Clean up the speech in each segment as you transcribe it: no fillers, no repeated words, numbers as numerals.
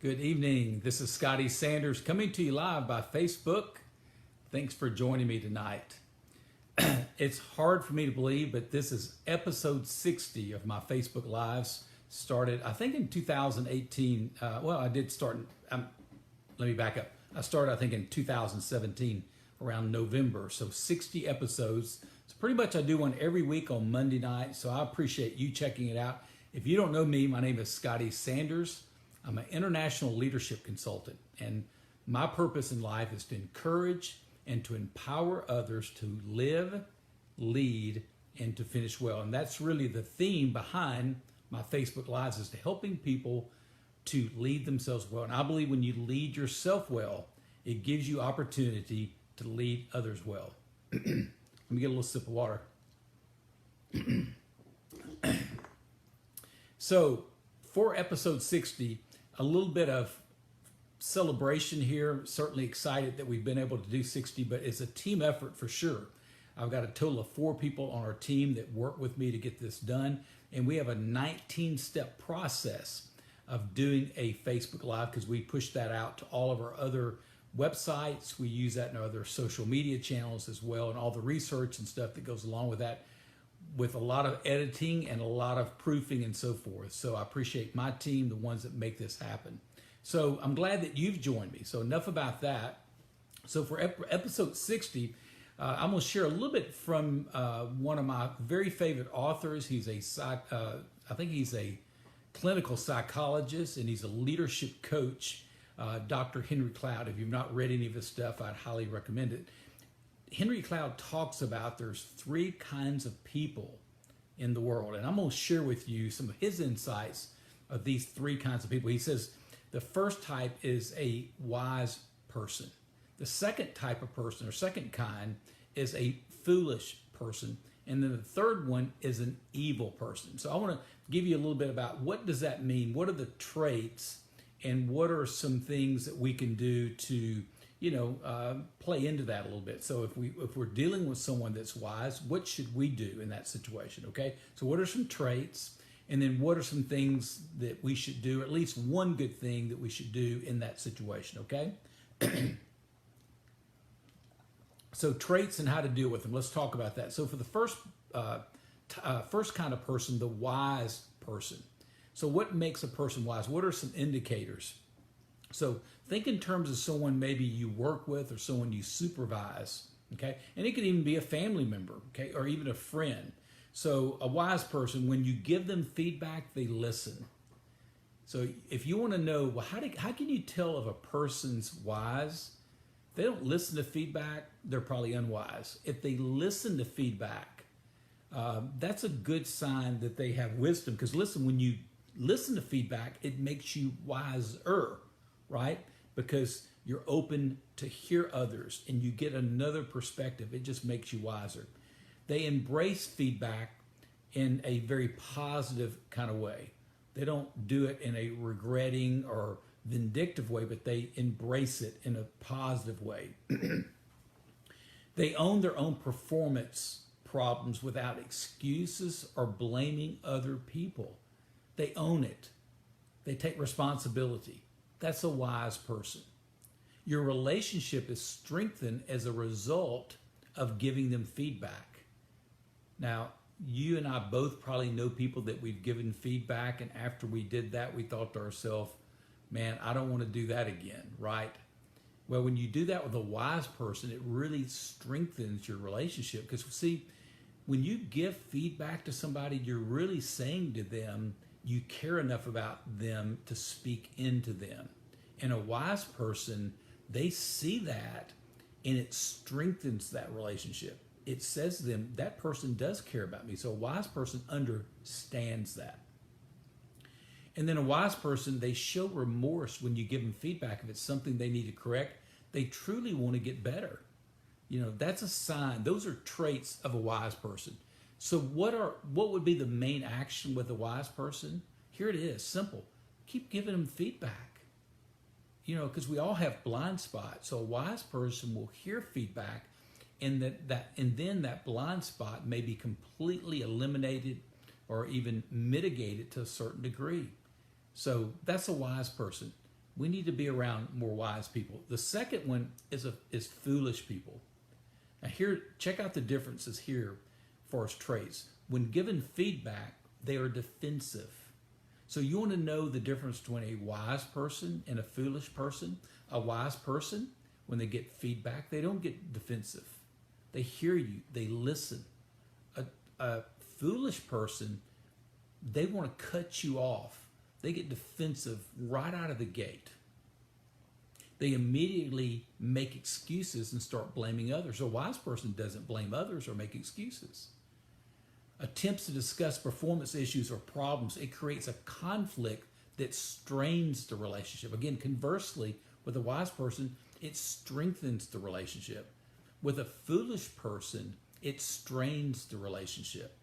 Good evening. This is Scotty Sanders coming to you live by Facebook. Thanks for joining me tonight. It's hard for me to believe, but this is episode 60 of my Facebook Lives. Started, I think, in 2018. I did start, let me back up. I started, I think, in 2017, around November. So 60 episodes. So pretty much I do one every week on Monday night. So I appreciate you checking it out. If you don't know me, my name is Scotty Sanders. I'm an international leadership consultant, and my purpose in life is to encourage and to empower others to live, lead, and to finish well. And that's really the theme behind my Facebook Lives, is to helping people to lead themselves well. And I believe when you lead yourself well, it gives you opportunity to lead others well. Let me get a little sip of water. So for episode 60, a little bit of celebration here. Certainly excited that we've been able to do 60, but it's a team effort for sure. I've got a total of 4 people on our team that work with me to get this done. And we have a 19-step process of doing a Facebook Live, because we push that out to all of our other websites. We use that in our other social media channels as well, and all the research and stuff that goes along with that, with a lot of editing and a lot of proofing and so forth. So I appreciate my team, the ones that make this happen. So I'm glad that you've joined me. So enough about that. So for episode 60, I'm going to share a little bit from one of my very favorite authors. He's I think he's a clinical psychologist, and he's a leadership coach, Dr. Henry Cloud. If you've not read any of his stuff, I'd highly recommend it. Henry Cloud talks about there's 3 kinds of people in the world, and I'm going to share with you some of his insights of these 3 kinds of people. He says the first type is a wise person. The second type of person, or second kind, is a foolish person. And then the third one is an evil person. So I want to give you a little bit about what does that mean? What are the traits, and what are some things that we can do to play into that a little bit. So if we're dealing with someone that's wise, what should we do in that situation? Okay. So what are some traits, and then what are some things that we should do? At least one good thing that we should do in that situation. Okay. So traits and how to deal with them. Let's talk about that. So for the first kind of person, the wise person. So what makes a person wise? What are some indicators? So think in terms of someone maybe you work with, or someone you supervise, okay? And it could even be a family member, okay, or even a friend. So a wise person, when you give them feedback, they listen. So if you want to know, well, how can you tell if a person's wise? If they don't listen to feedback, they're probably unwise. If they listen to feedback, that's a good sign that they have wisdom. Because listen, when you listen to feedback, it makes you wiser, right? Because you're open to hear others and you get another perspective. It just makes you wiser. They embrace feedback in a very positive kind of way. They don't do it in a regretting or vindictive way, but they embrace it in a positive way. They own their own performance problems without excuses or blaming other people. They own it. They take responsibility. That's a wise person. Your relationship is strengthened as a result of giving them feedback. Now, you and I both probably know people that we've given feedback, and after we did that, we thought to ourselves, man, I don't want to do that again, right? Well, when you do that with a wise person, it really strengthens your relationship. Because see, when you give feedback to somebody, you're really saying to them, you care enough about them to speak into them. And a wise person, they see that, and it strengthens that relationship. It says to them, that person does care about me. So a wise person understands that. And then a wise person, they show remorse when you give them feedback. If it's something they need to correct, they truly want to get better. That's a sign. Those are traits of a wise person. So what would be the main action with a wise person? Here it is, simple. Keep giving them feedback. Because we all have blind spots. So a wise person will hear feedback, and then that blind spot may be completely eliminated or even mitigated to a certain degree. So that's a wise person. We need to be around more wise people. The second one is foolish people. Now here, check out the differences here for as traits. When given feedback, they are defensive. So you want to know the difference between a wise person and a foolish person. A wise person, when they get feedback, they don't get defensive. They hear you, they listen. A foolish person, they want to cut you off. They get defensive right out of the gate. They immediately make excuses and start blaming others. A wise person doesn't blame others or make excuses. Attempts to discuss performance issues or problems, it creates a conflict that strains the relationship. Again, conversely, with a wise person, it strengthens the relationship. With a foolish person, it strains the relationship.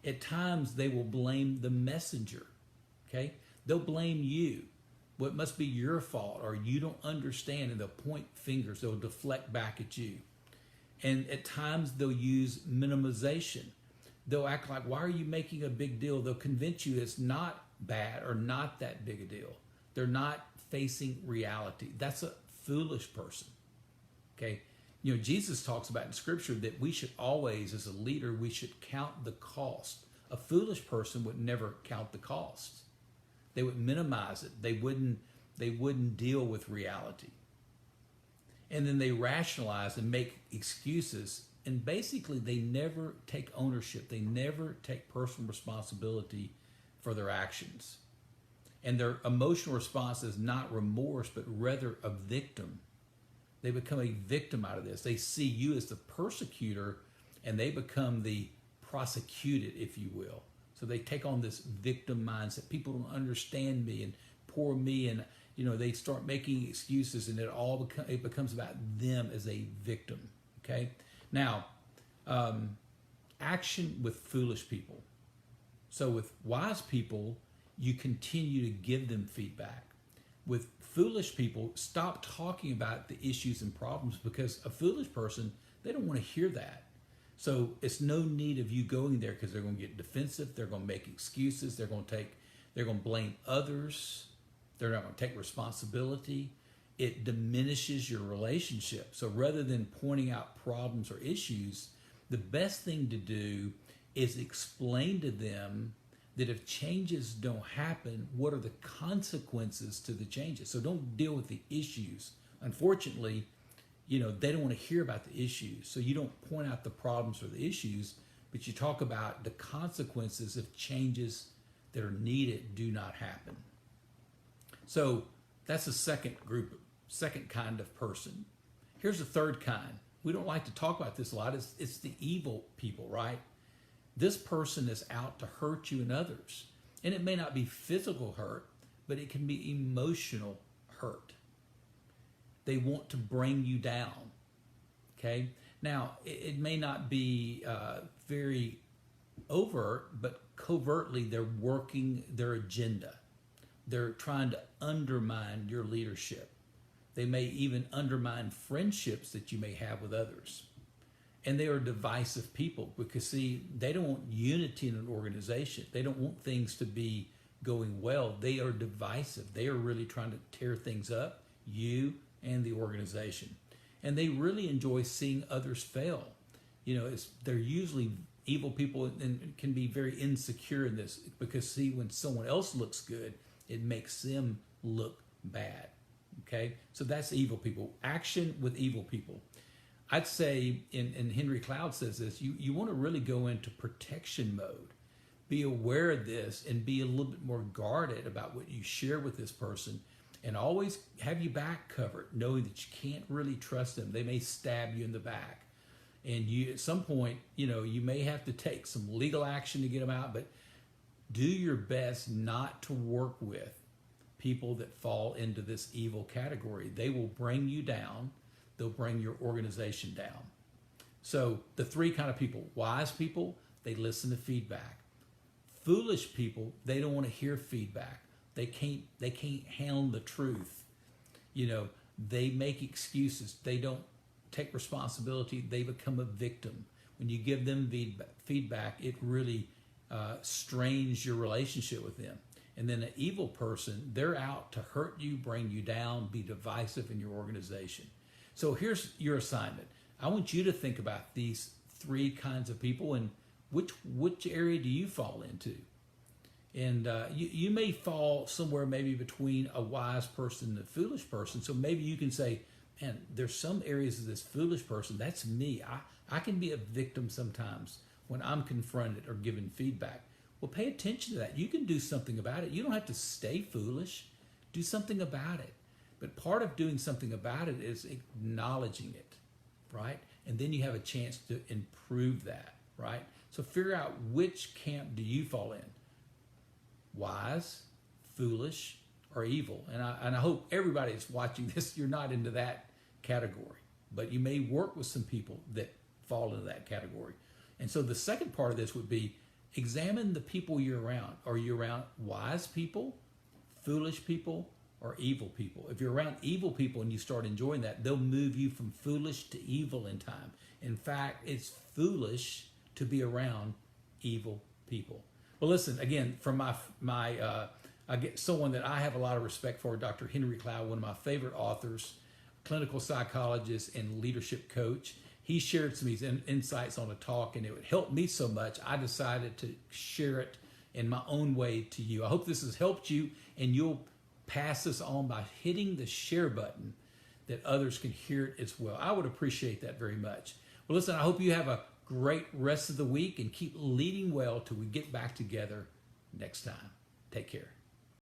At times, they will blame the messenger, okay? They'll blame you. Well, it must be your fault, or you don't understand, and they'll point fingers. They'll deflect back at you. And at times, they'll use minimization. They'll act like, why are you making a big deal? They'll convince you it's not bad or not that big a deal. They're not facing reality. That's a foolish person, okay? You know, Jesus talks about in Scripture that we should always, as a leader, we should count the cost. A foolish person would never count the cost. They would minimize it. They wouldn't deal with reality. And then they rationalize and make excuses. And basically, they never take ownership. They never take personal responsibility for their actions. And their emotional response is not remorse, but rather a victim. They become a victim out of this. They see you as the persecutor, and they become the prosecuted, if you will. So they take on this victim mindset. People don't understand me, and poor me, and they start making excuses, and it becomes about them as a victim. Okay. Now, action with foolish people. So with wise people, you continue to give them feedback. With foolish people, stop talking about the issues and problems, because a foolish person, they don't want to hear that. So it's no need of you going there, because they're going to get defensive. They're going to make excuses. They're going to blame others. They're not going to take responsibility. It diminishes your relationship. So rather than pointing out problems or issues, the best thing to do is explain to them that if changes don't happen, what are the consequences to the changes? So don't deal with the issues. Unfortunately, they don't want to hear about the issues. So you don't point out the problems or the issues, but you talk about the consequences if changes that are needed do not happen. So that's the second kind of person. Here's the third kind. We don't like to talk about this a lot. It's the evil people, right? This person is out to hurt you and others. And it may not be physical hurt, but it can be emotional hurt. They want to bring you down, okay? Now, it may not be very overt, but covertly they're working their agenda. They're trying to undermine your leadership. They may even undermine friendships that you may have with others. And they are divisive people because, see, they don't want unity in an organization. They don't want things to be going well. They are divisive. They are really trying to tear things up, you and the organization. And they really enjoy seeing others fail. They're usually evil people and can be very insecure in this because, see, when someone else looks good, it makes them look bad. Okay? So that's evil people. Action with evil people. I'd say, and Henry Cloud says this, you want to really go into protection mode. Be aware of this and be a little bit more guarded about what you share with this person, and always have your back covered, knowing that you can't really trust them. They may stab you in the back. And you, at some point, you may have to take some legal action to get them out, but do your best not to work with people that fall into this evil category. They will bring you down. They'll bring your organization down. So the three kind of people: wise people, they listen to feedback. Foolish people, they don't want to hear feedback. They can't handle the truth. They make excuses. They don't take responsibility. They become a victim. When you give them feedback, it really strains your relationship with them. And then an evil person, they're out to hurt you, bring you down, be divisive in your organization. So here's your assignment. I want you to think about these three kinds of people and which area do you fall into? And you may fall somewhere maybe between a wise person and a foolish person. So maybe you can say, man, there's some areas of this foolish person. That's me. I can be a victim sometimes when I'm confronted or given feedback. Well, pay attention to that. You can do something about it. You don't have to stay foolish. Do something about it. But part of doing something about it is acknowledging it, right? And then you have a chance to improve that, right? So figure out which camp do you fall in. Wise, foolish, or evil. And I hope everybody that's watching this, you're not into that category. But you may work with some people that fall into that category. And so the second part of this would be examine the people you're around. Are you around wise people, foolish people, or evil people? If you're around evil people and you start enjoying that, they'll move you from foolish to evil in time. In fact, it's foolish to be around evil people. Well, listen, again, from I get someone that I have a lot of respect for, Dr. Henry Cloud, one of my favorite authors, clinical psychologist and leadership coach. He shared some of his insights on a talk, and it would help me so much, I decided to share it in my own way to you. I hope this has helped you, and you'll pass this on by hitting the share button that others can hear it as well. I would appreciate that very much. Well, listen, I hope you have a great rest of the week and keep leading well till we get back together next time. Take care.